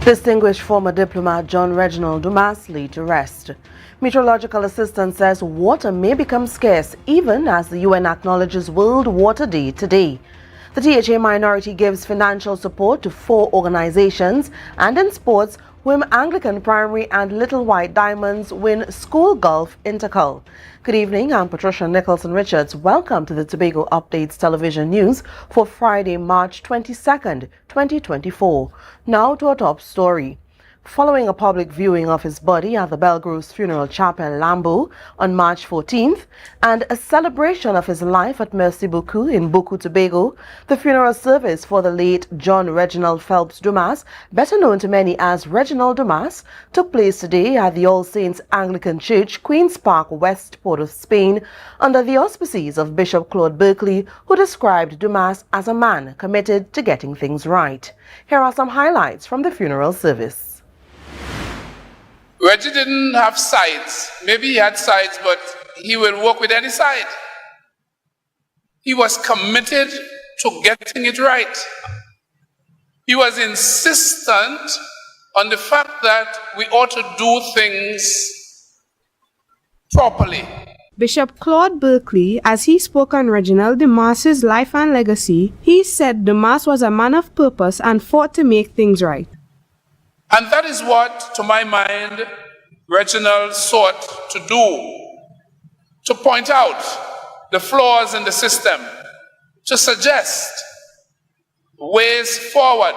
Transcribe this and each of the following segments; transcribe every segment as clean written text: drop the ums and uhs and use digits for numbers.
Distinguished former diplomat John Reginald Dumas laid to rest. Meteorological assistant says water may become scarce even as the UN acknowledges World Water Day today. The THA minority gives financial support to 4 organizations, and in sports, Wim Anglican Primary and Little White Diamonds win School Golf Intercal. Good evening, I'm Patricia Nicholson-Richards. Welcome to the Tobago Updates Television News for Friday, March 22nd, 2024. Now to our top story. Following a public viewing of his body at the Belgrove's Funeral Chapel, Lambeau, on March 14th, and a celebration of his life at Mercy Buku in Buku, Tobago, the funeral service for the late John Reginald Phelps Dumas, better known to many as Reginald Dumas, took place today at the All Saints Anglican Church, Queen's Park, West Port of Spain, under the auspices of Bishop Claude Berkeley, who described Dumas as a man committed to getting things right. Here are some highlights from the funeral service. Reggie didn't have sides. Maybe he had sides, but he will work with any side. He was committed to getting it right. He was insistent on the fact that we ought to do things properly. Bishop Claude Berkeley, as he spoke on Reginald Dumas's life and legacy, he said Dumas was a man of purpose and fought to make things right. And that is what, to my mind, Reginald sought to do, to point out the flaws in the system, to suggest ways forward,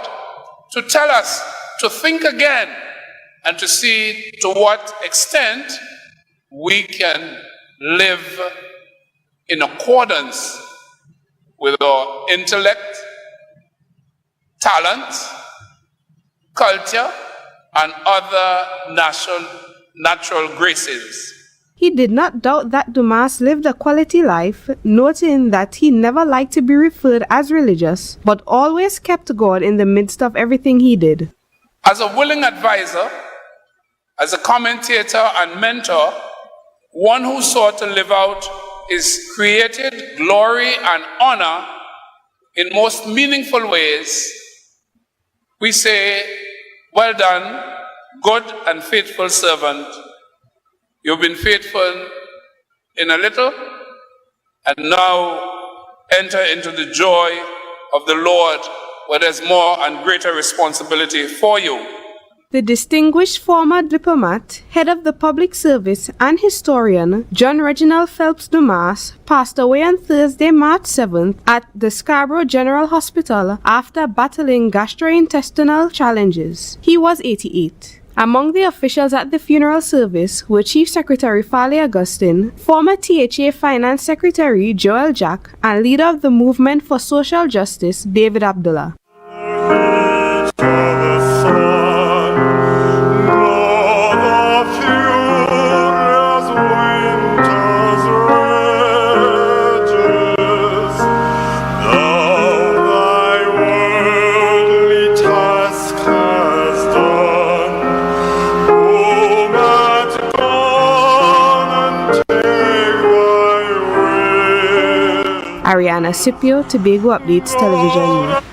to tell us to think again and to see to what extent we can live in accordance with our intellect, talent, culture, and other natural graces. He did not doubt that Dumas lived a quality life, noting that he never liked to be referred as religious, but always kept God in the midst of everything he did. As a willing advisor, as a commentator and mentor, one who sought to live out his created glory and honor in most meaningful ways, we say, well done, good and faithful servant. You've been faithful in a little, and now enter into the joy of the Lord, where there's more and greater responsibility for you. The distinguished former diplomat, head of the public service and historian, John Reginald Phelps Dumas, passed away on Thursday, March 7th at the Scarborough General Hospital after battling gastrointestinal challenges. He was 88. Among the officials at the funeral service were Chief Secretary Fale Augustine, former THA Finance Secretary Joel Jack, and leader of the Movement for Social Justice, David Abdullah. Ariana Scipio, Tobago Updates Television News.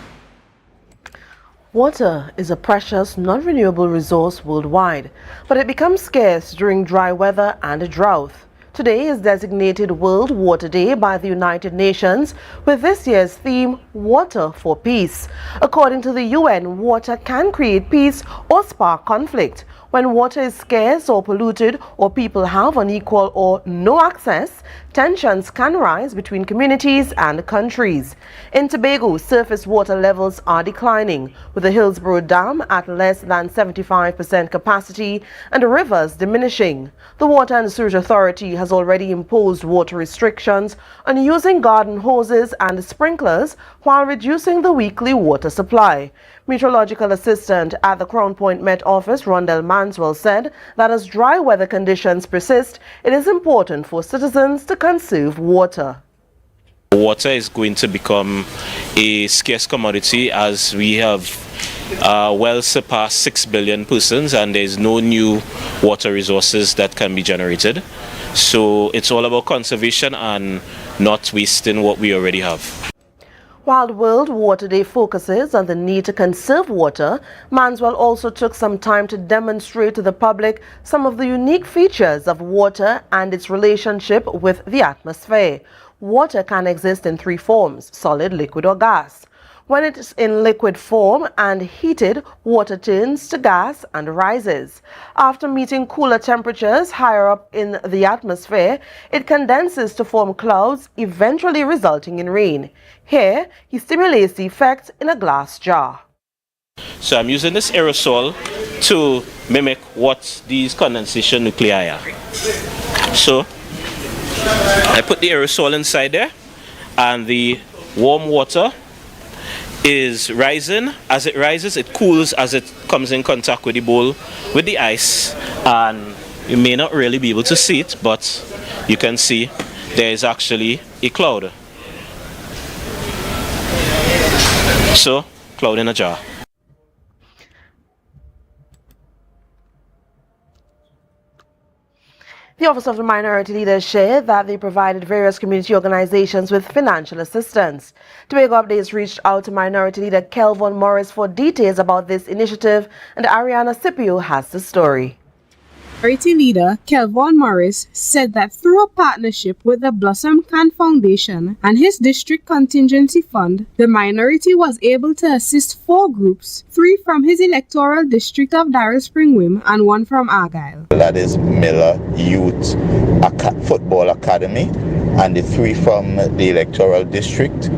Water is a precious, non-renewable resource worldwide, but it becomes scarce during dry weather and a drought. Today is designated World Water Day by the United Nations, with this year's theme, Water for Peace. According to the UN, water can create peace or spark conflict. When water is scarce or polluted, or people have unequal or no access, tensions can rise between communities and countries. In Tobago, surface water levels are declining, with the Hillsborough Dam at less than 75% capacity and the rivers diminishing. The Water and Sewage Authority has already imposed water restrictions on using garden hoses and sprinklers while reducing the weekly water supply. Meteorological assistant at the Crown Point Met Office, Rondell Manswell, said that as dry weather conditions persist, it is important for citizens to conserve water. Water is going to become a scarce commodity as we have well surpassed 6 billion persons and there's no new water resources that can be generated. So it's all about conservation and not wasting what we already have. While World Water Day focuses on the need to conserve water, Manswell also took some time to demonstrate to the public some of the unique features of water and its relationship with the atmosphere. Water can exist in three forms: solid, liquid, or gas. When it is in liquid form and heated, water turns to gas and rises. After meeting cooler temperatures higher up in the atmosphere, it condenses to form clouds, eventually resulting in rain. Here, he simulates the effect in a glass jar. So I'm using this aerosol to mimic what these condensation nuclei are. So I put the aerosol inside there, and the warm water is rising. As it rises, it cools as it comes in contact with the bowl, with the ice, and you may not really be able to see it, but you can see there is actually a cloud. So, cloud in a jar. The Office of the Minority Leader shared that they provided various community organizations with financial assistance. Tobago Updates reached out to Minority Leader Kelvin Morris for details about this initiative, and Ariana Scipio has the story. Minority Leader Kelvin Morris said that through a partnership with the Blossom Can Foundation and his district contingency fund, the minority was able to assist 4 groups, 3 from his electoral district of Darrell Spring Wim and 1 from Argyle. That is Miller Youth Football Academy, and the 3 from the electoral district,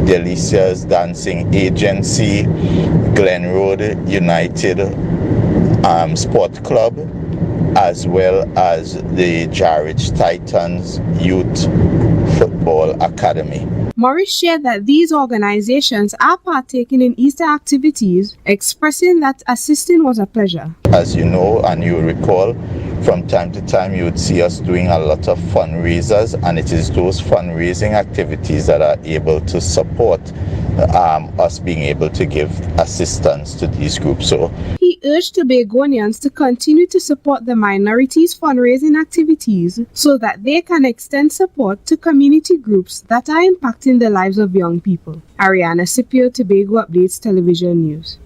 Delicia's Dancing Agency, Glen Road United Sport Club, as well as the Jarridge Titans Youth Football Academy. Morris shared that these organizations are partaking in Easter activities, expressing that assisting was a pleasure. As you know and you recall, from time to time you would see us doing a lot of fundraisers, and it is those fundraising activities that are able to support us being able to give assistance to these groups. So he urged Tobagonians to continue to support the minorities' fundraising activities so that they can extend support to community groups that are impacting the lives of young people. Ariana Scipio, Tobago Updates Television News.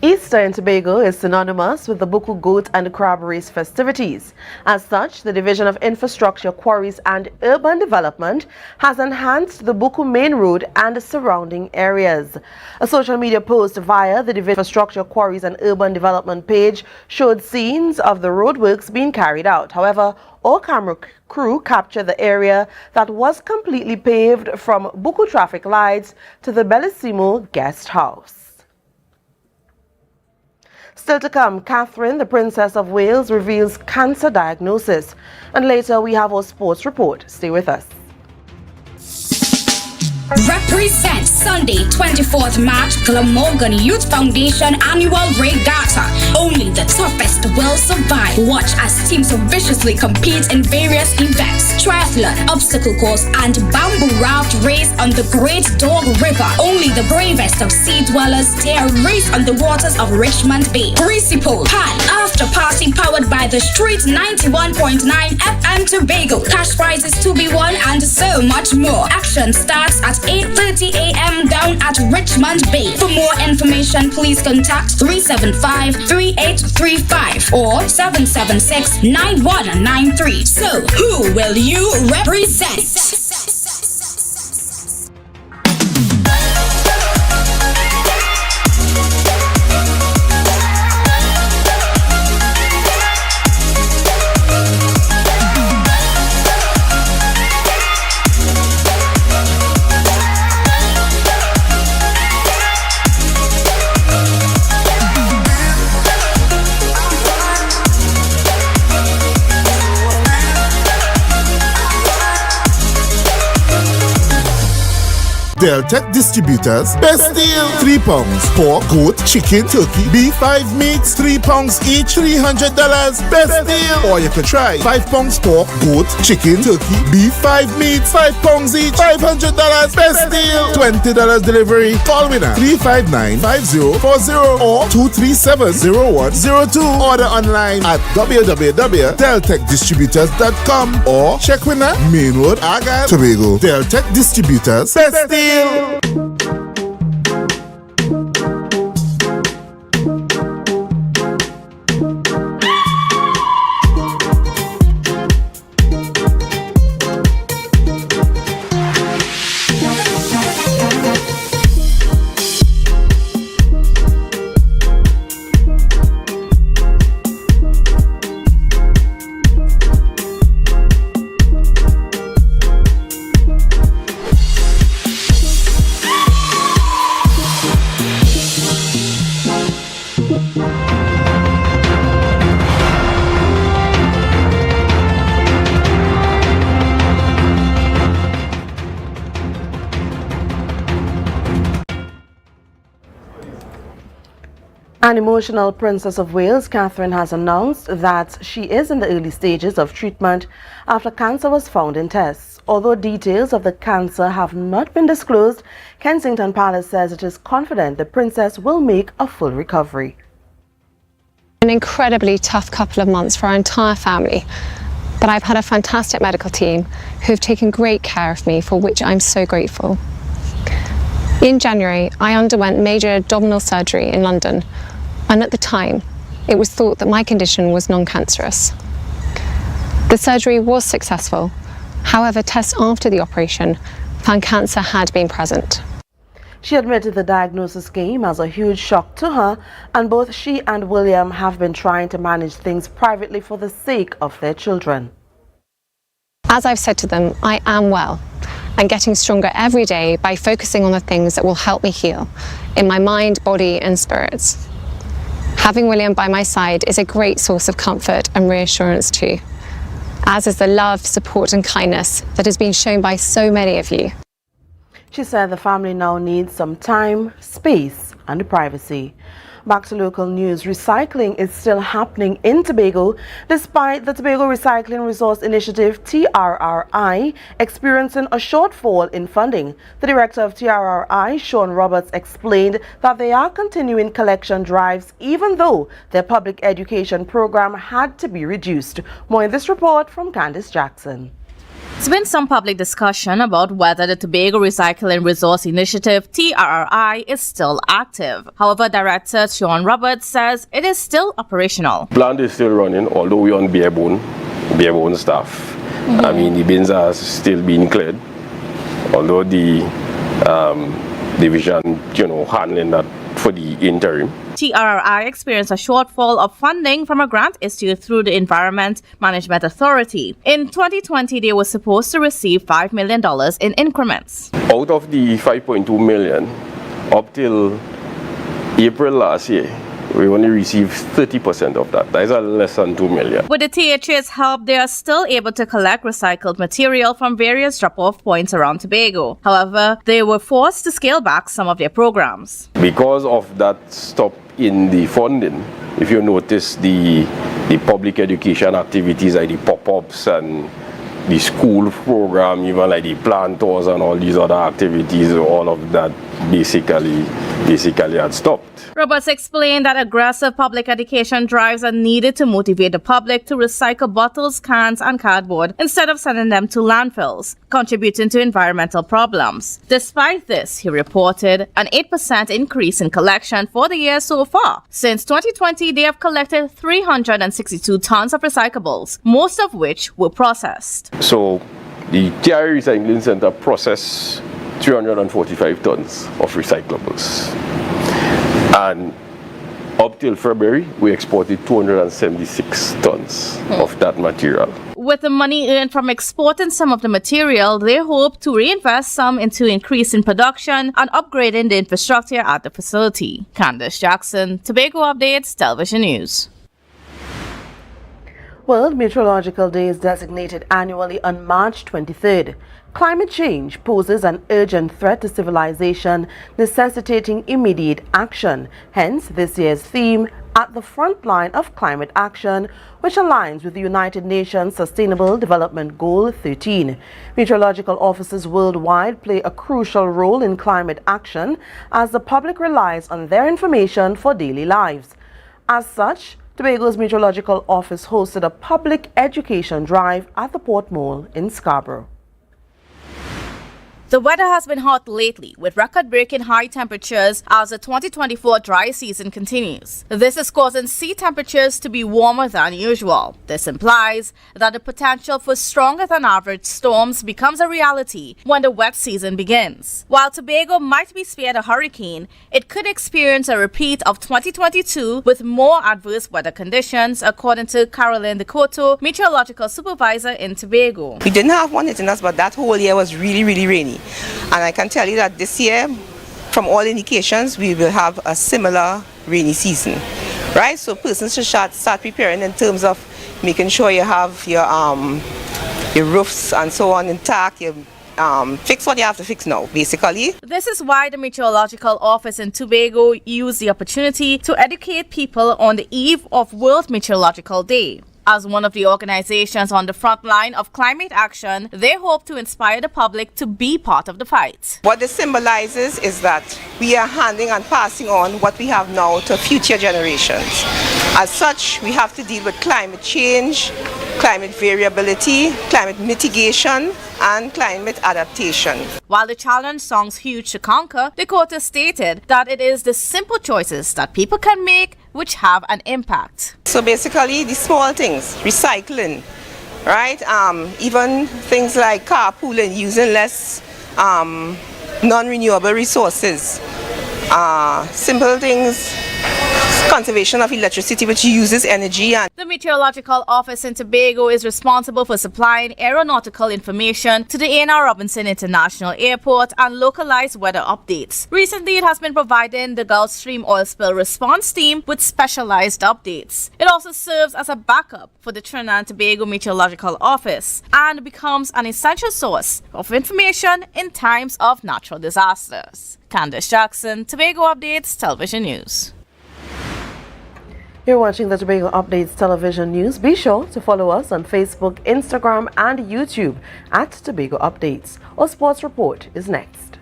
Easter in Tobago is synonymous with the Buku goat and crab race festivities. As such, the Division of Infrastructure, Quarries and Urban Development has enhanced the Buku main road and surrounding areas. A social media post via the Division of Infrastructure, Quarries and Urban Development page showed scenes of the roadworks being carried out. However, all camera crew captured the area that was completely paved from Buku traffic lights to the Bellissimo guest house. Still to come, Catherine, the Princess of Wales, reveals cancer diagnosis. And later we have our sports report. Stay with us. Represent Sunday, 24th March, Glamorgan Youth Foundation Annual Regatta. Only the toughest will survive. Watch as teams viciously compete in various events: triathlon, obstacle course, and bamboo raft race on the Great Dog River. Only the bravest of sea dwellers dare race on the waters of Richmond Bay. Principal Pan After Party powered by the Street 91.9 FM Tobago. Cash prizes to be won and so much more. Action starts at 8:30 a.m. down at Richmond Bay. For more information, please contact 375-3835 or 776-9193. So, who will you represent? Deltec Distributors, best deal. 3 pounds. Pork, goat, chicken, turkey, beef, 5 meats, 3 pounds each, $300. Best deal. Or you could try 5 pounds pork, goat, chicken, turkey, beef, 5 meats, 5 pounds each, $500. Best deal. $20 delivery. Call winner 359-5040 or 237-0102. Order online at www.deltecdistributors.com or check winner Main Road, Argyle, Tobago. Deltec Distributors, best deal. An emotional Princess of Wales, Catherine, has announced that she is in the early stages of treatment after cancer was found in tests. Although details of the cancer have not been disclosed, Kensington Palace says it is confident the Princess will make a full recovery. An incredibly tough couple of months for our entire family, but I've had a fantastic medical team who have taken great care of me, for which I'm so grateful. In January, I underwent major abdominal surgery in London, and at the time, it was thought that my condition was non-cancerous. The surgery was successful. However, tests after the operation found cancer had been present. She admitted the diagnosis came as a huge shock to her, and both she and William have been trying to manage things privately for the sake of their children. As I've said to them, I am well and getting stronger every day by focusing on the things that will help me heal in my mind, body and spirits. Having William by my side is a great source of comfort and reassurance too, as is the love, support and kindness that has been shown by so many of you. She said the family now needs some time, space and privacy. Back to local news. Recycling is still happening in Tobago despite the Tobago Recycling Resource Initiative TRRI experiencing a shortfall in funding. The director of TRRI, Sean Roberts, explained that they are continuing collection drives even though their public education program had to be reduced. More in this report from Candice Jackson. There's been some public discussion about whether the Tobago Recycling Resource Initiative, TRRI, is still active. However, Director Sean Roberts says it is still operational. Plant is still running, although we're on bare bone staff. I mean, the bins are still being cleared, although the division, handling that for the interim. TRRI experienced a shortfall of funding from a grant issued through the Environment Management Authority. In 2020, they were supposed to receive $5 million in increments. Out of the 5.2 million, up till April last year, we only received 30% of that. That is less than 2 million. With the THA's help, they are still able to collect recycled material from various drop-off points around Tobago. However, they were forced to scale back some of their programs. Because of that stop in the funding, if you notice the public education activities like the pop-ups and the school program, even like the plant tours and all these other activities, all of that basically had stopped. Roberts explained that aggressive public education drives are needed to motivate the public to recycle bottles, cans and cardboard instead of sending them to landfills, contributing to environmental problems. Despite this, he reported an 8% increase in collection for the year so far. Since 2020, they have collected 362 tons of recyclables, most of which were processed. So the TRI Recycling Center processed 345 tons of recyclables. And up till February, we exported 276 tons of that material. With the money earned from exporting some of the material, they hope to reinvest some into increasing production and upgrading the infrastructure at the facility. Candice Jackson, Tobago Updates, Television News. World Meteorological Day is designated annually on March 23rd. Climate change poses an urgent threat to civilization, necessitating immediate action. Hence, this year's theme, At the Front Line of Climate Action, which aligns with the United Nations Sustainable Development Goal 13. Meteorological offices worldwide play a crucial role in climate action as the public relies on their information for daily lives. As such, Tobago's Meteorological Office hosted a public education drive at the Port Mall in Scarborough. The weather has been hot lately, with record-breaking high temperatures as the 2024 dry season continues. This is causing sea temperatures to be warmer than usual. This implies that the potential for stronger-than-average storms becomes a reality when the wet season begins. While Tobago might be spared a hurricane, it could experience a repeat of 2022 with more adverse weather conditions, according to Caroline DeCoto, Meteorological Supervisor in Tobago. We didn't have one hitting us, but that whole year was really, really rainy. And I can tell you that this year, from all indications, we will have a similar rainy season, right? So persons should start preparing in terms of making sure you have your roofs and so on intact. You fix what you have to fix now, basically. This is why the Meteorological Office in Tobago used the opportunity to educate people on the eve of World Meteorological Day. As one of the organizations on the front line of climate action, they hope to inspire the public to be part of the fight. What this symbolizes is that we are handing and passing on what we have now to future generations. As such, we have to deal with climate change, climate variability, climate mitigation, and climate adaptation. While the challenge sounds huge to conquer, Dakota stated that it is the simple choices that people can make which have an impact. So basically, the small things, recycling, right? Even things like carpooling, using less non-renewable resources. Simple things, conservation of electricity, which uses energy. And the Meteorological Office in Tobago is responsible for supplying aeronautical information to the A.N.R. Robinson International Airport and localized weather updates. Recently, it has been providing the Gulf Stream oil spill response team with specialized updates. It also serves as a backup for the Trinidad and Tobago Meteorological Office and becomes an essential source of information in times of natural disasters. Candace Jackson, Tobago Updates Television News. You're watching the Tobago Updates Television News. Be sure to follow us on Facebook, Instagram, and YouTube at Tobago Updates. Our sports report is next.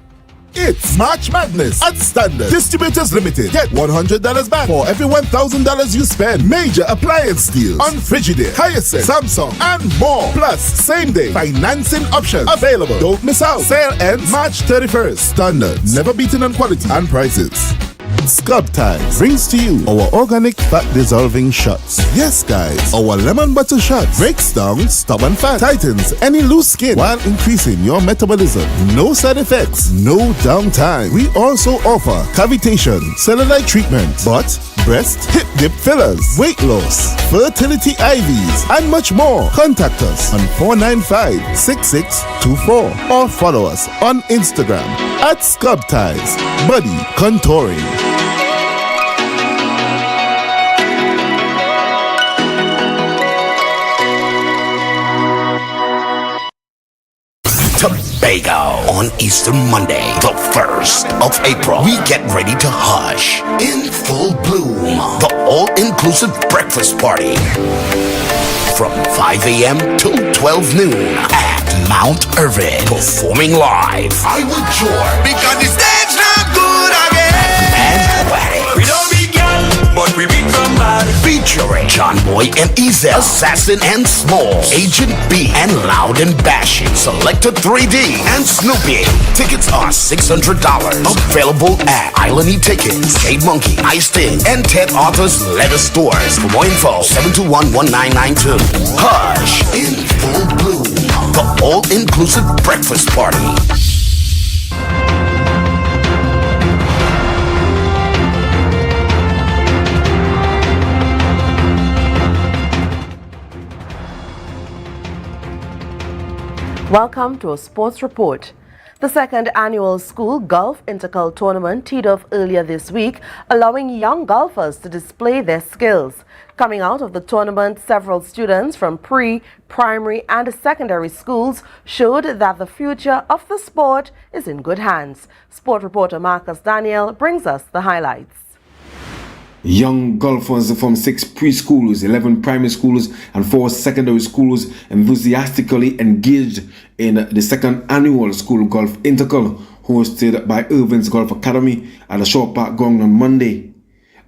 It's March Madness at Standard Distributors Limited. Get $100 back for every $1,000 you spend. Major appliance deals on Frigidaire, Hyacinth, Samsung, and more. Plus, same-day financing options available. Don't miss out. Sale ends March 31st. Standard, never beaten on quality and prices. Scrub Ties brings to you our organic fat dissolving shots. Yes, guys, our lemon butter shot breaks down stubborn fat, tightens any loose skin while increasing your metabolism. No side effects, no downtime. We also offer cavitation, cellulite treatment, butt, breast, hip dip fillers, weight loss, fertility IVs, and much more. Contact us on 495-6624 or follow us on Instagram at Scrub Ties Body Contouring. Tobago on Easter Monday, the 1st of April. We get ready to hush in full bloom. The all-inclusive breakfast party from 5 a.m. till 12 noon at Mount Irving. Performing live, I Will Joy, because the stage not good again. And Poetic. We don't be young, but we beat somebody. Featuring John Boy and Ezel, Assassin and Smalls, Agent B, and Loud and Bashing, Selector 3D, and Snoopy. Tickets are $600. Available at Island E-Tickets, Jade Monkey, Ice Thing, and Ted Arthur's leather stores. For more info, 721-1992. Hush in full bloom. The all-inclusive breakfast party. Welcome to a sports report. The second annual school golf intercol tournament teed off earlier this week, allowing young golfers to display their skills. Coming out of the tournament, several students from pre, primary and secondary schools showed that the future of the sport is in good hands. Sport reporter Marcus Daniel brings us the highlights. Young golfers from 6 preschools, 11 primary schools and 4 secondary schools enthusiastically engaged in the second annual school golf intercol hosted by Irvin's Golf Academy at the Shaw Park Ground on Monday.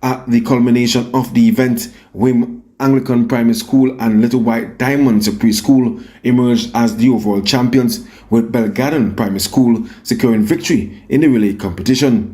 At the culmination of the event, Wim Anglican Primary School and Little White Diamonds Preschool emerged as the overall champions, with Belgarden Primary School securing victory in the relay competition.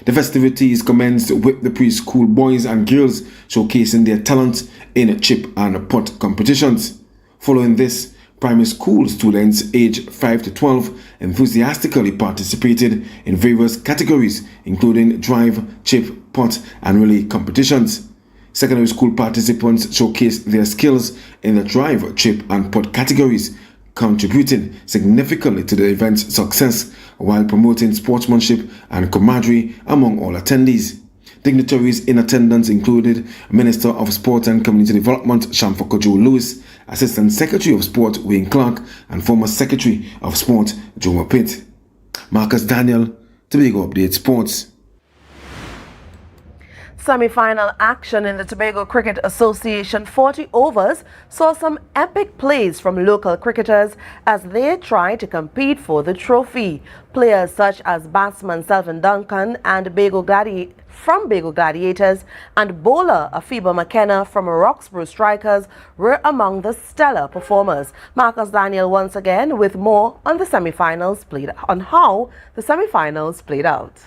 The festivities commenced with the preschool boys and girls showcasing their talent in chip and putt competitions. Following this, primary school students aged 5 to 12 enthusiastically participated in various categories, including drive, chip, putt, and relay competitions. Secondary school participants showcased their skills in the drive, chip, and putt categories, contributing significantly to the event's success while promoting sportsmanship and camaraderie among all attendees. Dignitaries in attendance included Minister of Sport and Community Development Shamfoko Joe Lewis, Assistant Secretary of Sport Wayne Clark, and former Secretary of Sport Joe Pitt. Marcus Daniel, Tobago Update Sports. Semi-final action in the Tobago Cricket Association 40 overs saw some epic plays from local cricketers as they tried to compete for the trophy. Players such as batsman Selvin Duncan and from Bago Gladiators and bowler Afiba McKenna from Roxborough Strikers were among the stellar performers. Marcus Daniel once again with more on how the semi-finals played out.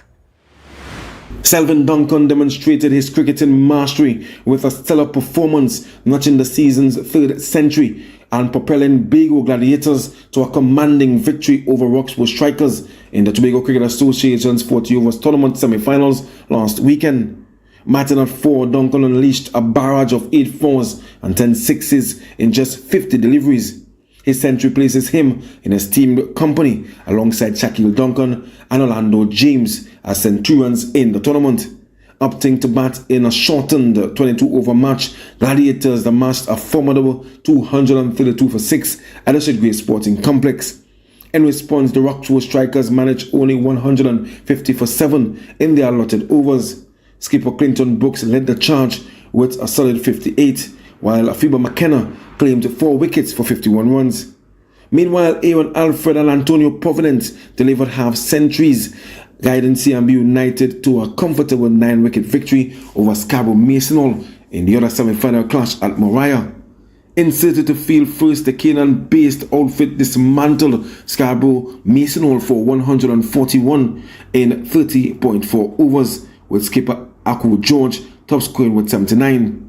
Selvin Duncan demonstrated his cricketing mastery with a stellar performance, notching the season's 3rd century and propelling Bago Gladiators to a commanding victory over Roxborough Strikers in the Tobago Cricket Association's 40 overs tournament semi-finals last weekend. Batting at 4, Duncan unleashed a barrage of 8 fours and 10 sixes in just 50 deliveries. His century places him in esteemed company alongside Shaquille Duncan and Orlando James as centurions in the tournament. Opting to bat in a shortened 22-over match, Gladiators amassed a formidable 232 for 6 at the Shedgrave Sporting Complex. In response, the Roxborough Strikers managed only 150 for 7 in their allotted overs. Skipper Clinton Brooks led the charge with a solid 58, while Afiba McKenna claimed 4 wickets for 51 runs. Meanwhile, Aaron Alfred and Antonio Providence delivered half-centuries, guiding CMB United to a comfortable 9-wicket victory over Scarborough Masonhall in the other semi-final clash at Moriah. Inserted to field first, the Canaan-based outfit dismantled Scarborough Masonhall for 141 in 30.4 overs, with skipper Aku George top scoring with 79.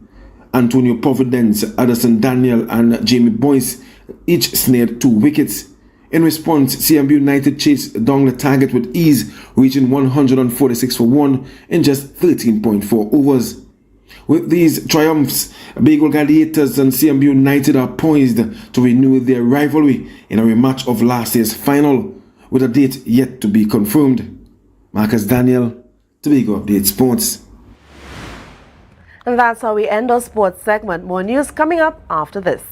Antonio Providence, Addison Daniel and Jamie Boyce each snared 2 wickets. In response, CMB United chased down the target with ease, reaching 146 for 1 in just 13.4 overs. With these triumphs, Bago Gladiators and CMB United are poised to renew their rivalry in a rematch of last year's final, with a date yet to be confirmed. Marcus Daniel, Tobago Update Sports. And that's how we end our sports segment. More news coming up after this.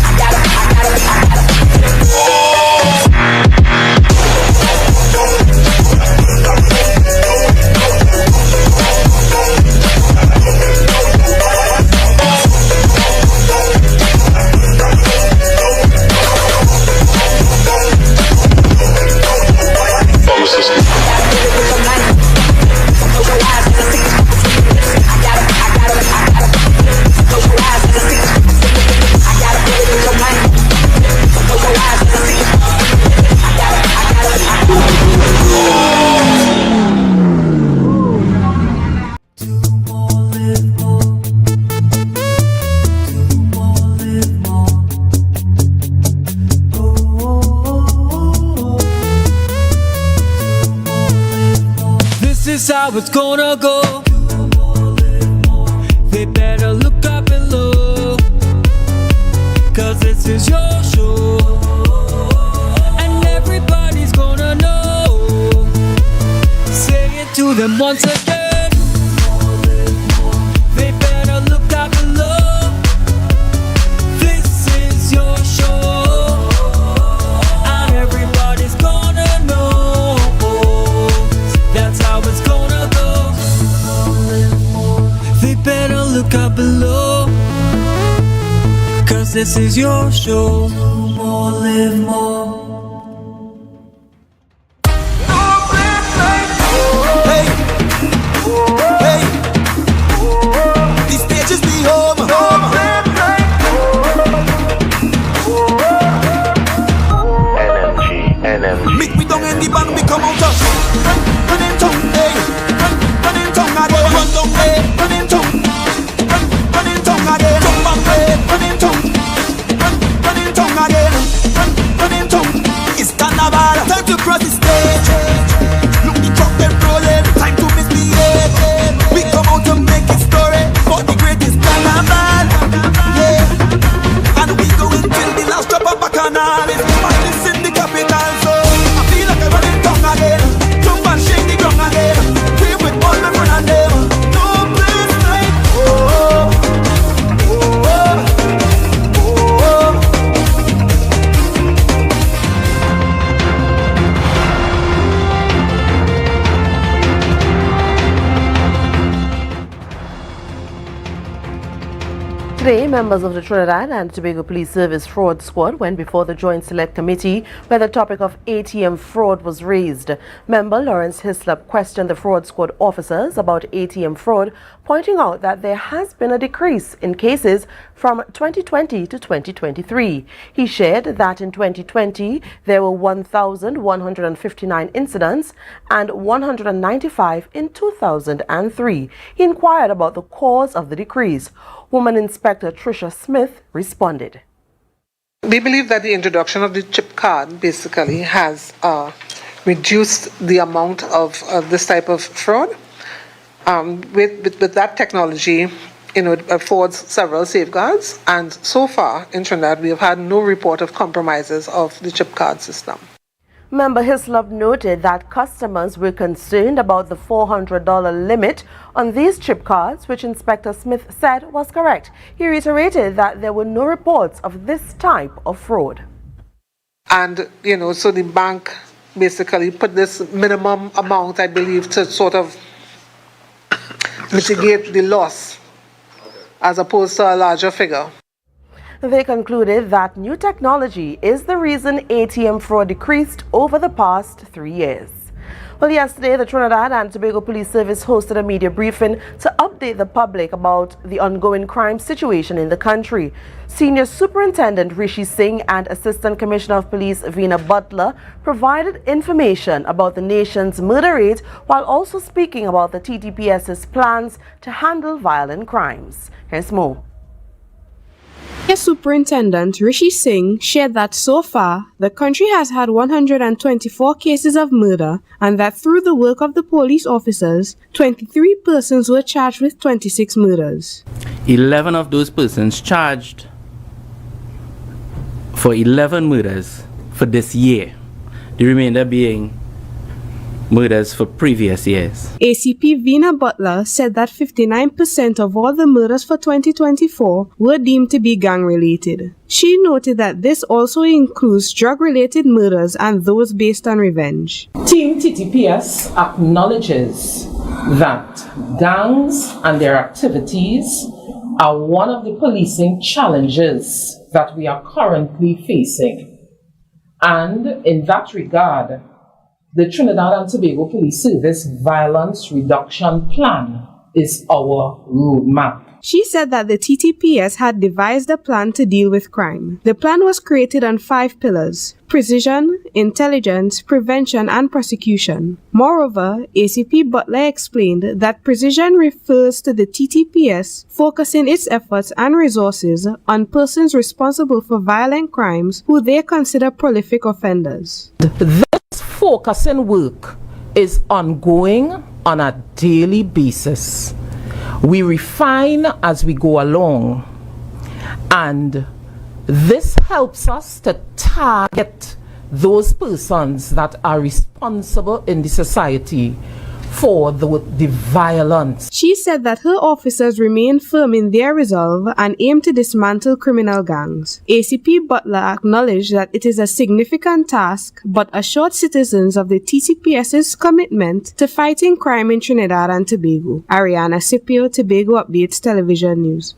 I got is how it's gonna go. They better look up below, 'cause this is your show, and everybody's gonna know. Say it to them once again. They better look up below. This is your show, and everybody's gonna know. That's how it's gonna go. They better look up below, 'cause this is your show. More, live more. Hey, hey, these pages be home. NMG. Make me down in the band, we come out of run in town, hey, run in town again, run down, hey, run in town, run in town again, jump and play, run in town, run in town again, run in town. It's carnival, time to cross the stage. Look the truck them rolling, time to misbehave. We come out to make a story for the greatest carnival, yeah. And we go until the last drop of bacchanal. It's the finest in the capital, so I feel like I'm running town again. Jump and shake the ground again. Play with all my friends and them. No place like Today, members of the Trinidad and Tobago Police Service Fraud Squad went before the Joint Select Committee where the topic of ATM fraud was raised. Member Lawrence Hislop questioned the fraud squad officers about ATM fraud, pointing out that there has been a decrease in cases from 2020 to 2023. He shared that in 2020 there were 1,159 incidents and 195 in 2003. He inquired about the cause of the decrease. Woman Inspector Tricia Smith responded. We believe that the introduction of the chip card basically has reduced the amount of this type of fraud. With that technology, it affords several safeguards, and so far in Trinidad we have had no report of compromises of the chip card system. Member Hislop noted that customers were concerned about the $400 limit on these chip cards, which Inspector Smith said was correct. He reiterated that there were no reports of this type of fraud. And, so the bank basically put this minimum amount, I believe, to sort of mitigate the loss as opposed to a larger figure. They concluded that new technology is the reason ATM fraud decreased over the past 3 years. Well, yesterday, the Trinidad and Tobago Police Service hosted a media briefing to update the public about the ongoing crime situation in the country. Senior Superintendent Rishi Singh and Assistant Commissioner of Police Veena Butler provided information about the nation's murder rate while also speaking about the TTPS's plans to handle violent crimes. Here's more. Superintendent Rishi Singh shared that so far, the country has had 124 cases of murder and that through the work of the police officers, 23 persons were charged with 26 murders. 11 of those persons charged for 11 murders for this year, the remainder being murders for previous years. ACP Veena Butler said that 59% of all the murders for 2024 were deemed to be gang-related. She noted that this also includes drug-related murders and those based on revenge. Team TTPS acknowledges that gangs and their activities are one of the policing challenges that we are currently facing. And in that regard, the Trinidad and Tobago Police Service Violence Reduction Plan is our roadmap. She said that the TTPS had devised a plan to deal with crime. The plan was created on 5 pillars: precision, intelligence, prevention, and prosecution. Moreover, ACP Butler explained that precision refers to the TTPS focusing its efforts and resources on persons responsible for violent crimes who they consider prolific offenders. This focusing work is ongoing on a daily basis. We refine as we go along, and this helps us to target those persons that are responsible in the society for the violence. She said that her officers remain firm in their resolve and aim to dismantle criminal gangs. ACP Butler acknowledged that it is a significant task, but assured citizens of the TCPS's commitment to fighting crime in Trinidad and Tobago. Ariana Scipio, Tobago Updates Television News.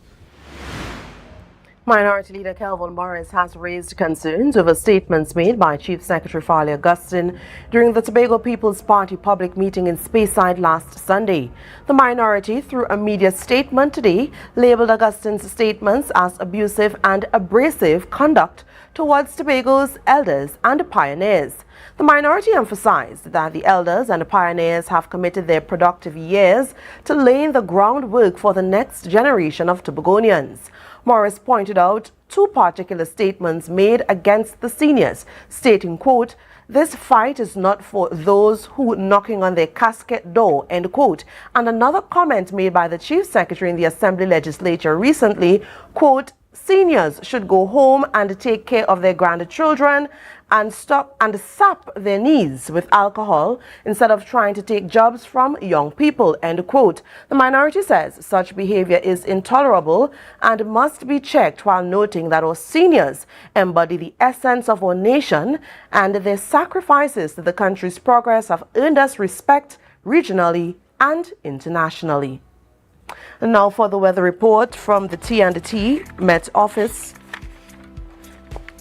Minority Leader Kelvin Morris has raised concerns over statements made by Chief Secretary Farley Augustine during the Tobago People's Party public meeting in Speyside last Sunday. The minority, through a media statement today, labeled Augustine's statements as abusive and abrasive conduct towards Tobago's elders and pioneers. The minority emphasized that the elders and pioneers have committed their productive years to laying the groundwork for the next generation of Tobagonians. Morris pointed out two particular statements made against the seniors, stating, quote, "This fight is not for those who knocking on their casket door," end quote. And another comment made by the Chief Secretary in the Assembly Legislature recently, quote, "Seniors should go home and take care of their grandchildren and stop and sap their knees with alcohol instead of trying to take jobs from young people," end quote. The minority says such behavior is intolerable and must be checked, while noting that our seniors embody the essence of our nation and their sacrifices to the country's progress have earned us respect regionally and internationally. And now for the weather report from the T&T Met Office.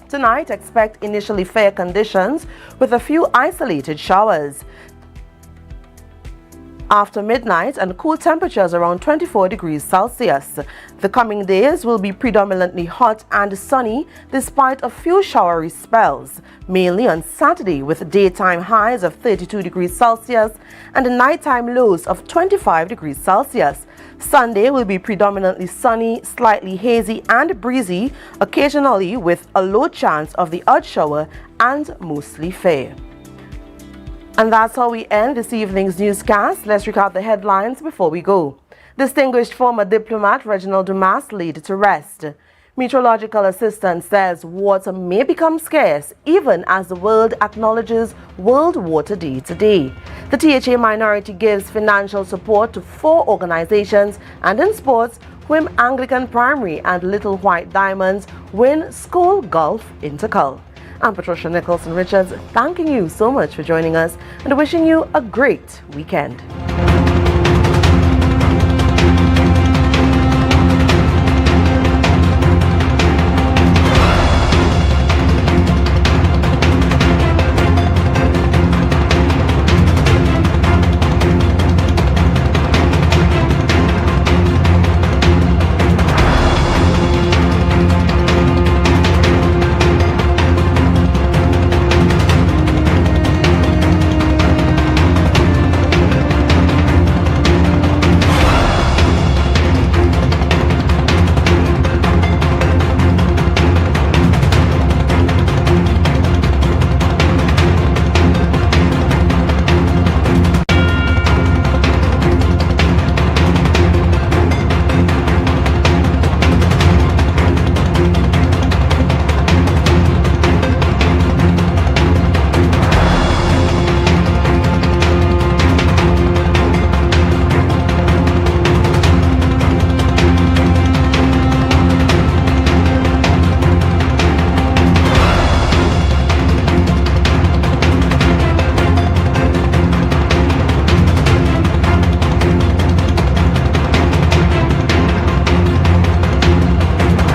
Tonight, expect initially fair conditions with a few isolated showers. After midnight, and cool temperatures around 24 degrees Celsius. The coming days will be predominantly hot and sunny despite a few showery spells, mainly on Saturday with daytime highs of 32 degrees Celsius and nighttime lows of 25 degrees Celsius. Sunday will be predominantly sunny, slightly hazy and breezy, occasionally with a low chance of the odd shower, and mostly fair. And that's how we end this evening's newscast. Let's recap the headlines before we go. Distinguished former diplomat Reginald Dumas laid to rest. Meteorological assistant says water may become scarce even as the world acknowledges World Water Day today. The THA minority gives financial support to 4 organizations, and in sports, Whim Anglican Primary and Little White Diamonds win School Golf Intercal. I'm Patricia Nicholson Richards, thanking you so much for joining us and wishing you a great weekend.